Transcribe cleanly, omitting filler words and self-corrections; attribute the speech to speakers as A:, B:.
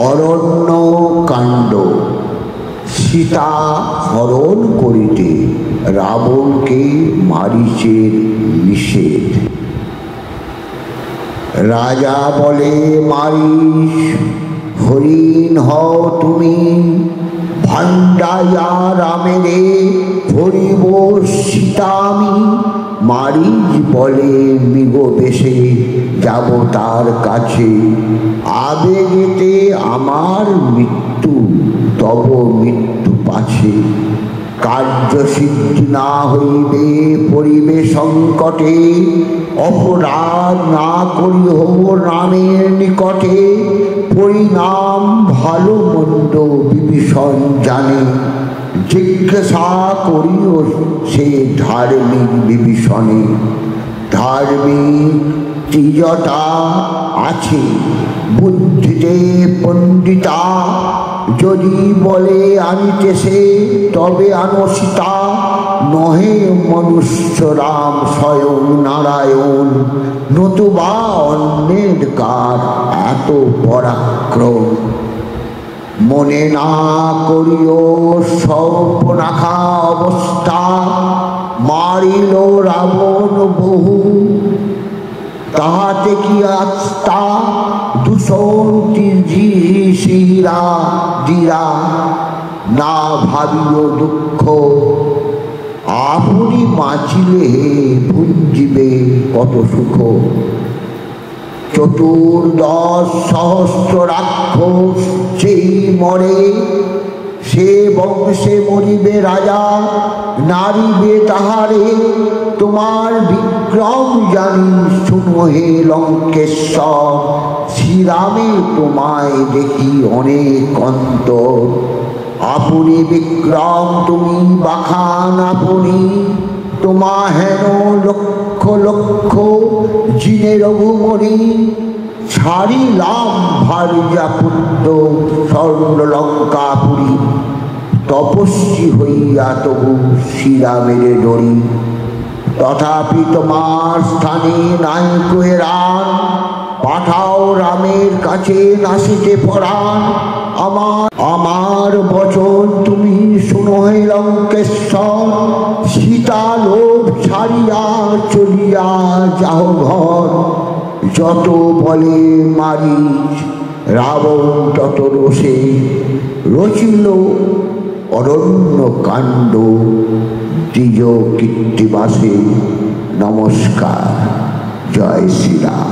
A: অরণ্য কাণ্ড। সীতা হরণ করিতে রাবণকে মারিচের নিষেধ। রাজা বলে, মারিচ হরিণ হও তুমি, ভাণ্ডাইয়া রামেরে হরিব সীতা আমি। মারিচ বলে, মৃগ বেশে যাব তার কাছে, আবেগেতে আমার মৃত্যু তব মৃত্যু পাছে। কার্যসিদ্ধি না হইবে পরিবে সংকটে, অপরাধ না করিহ রামের নিকটে। পরিণাম ভালো মন্দ বিভীষণ জানে, জিজ্ঞাসা করিও সে ধার্মিক বিভীষণে। ধার্মিক তীর্যতা আছে বুদ্ধিতে পণ্ডিতা, যদি বলে আনিতেছে তবে আনো সীতা। নহে মনুষ্য রাম স্বয়ং নারায়ণ, নতুবা অন্যের কার এত পরাক্রম। মনে না করিও সর্বনাখা অবস্থা, মারিল রাবণ বহু তাহাতে কি আস্থা। দূষণ শিরা দিরা না ভাবিও দুঃখ, আপনি বাঁচিলে ভুঞ্জিবে কত সুখ। চতুর্দশ সহস্র রাক্ষস সেই মরে, সে বংশে মরিবে রাজা নারিবে তাহারে। তোমার বিক্রম জানি শুনো হে লঙ্কেশ্বর, শ্রীরামে তোমায় দেখি অনেক অন্তর। আপনি বিক্রম তুমি বাখান আপনি, তোমা হেন লক্ষ লক্ষ জিনে রঘুমণি। ছাড়িলাম ভারিজা পুত্র স্বর্ণ লঙ্কাপুরী, তপস্বী হইয়া তবু শ্রীরামের ডরি। তথাপি তোমার স্থানে নাই কোহেরান, পাঠাও রামের কাছে নাসিতে পরাণ। আমার বচন তুমি শুনো হে লঙ্কেশ্বর, সীতা লোভ ছাড়িয়া চলিয়া যাও ঘর। যত বলে মারিচ রাবণ তত রোষে, রচিল অরণ্য কাণ্ড দ্বিজ কীর্তিবাসে। নমস্কার, জয় শ্রীরাম।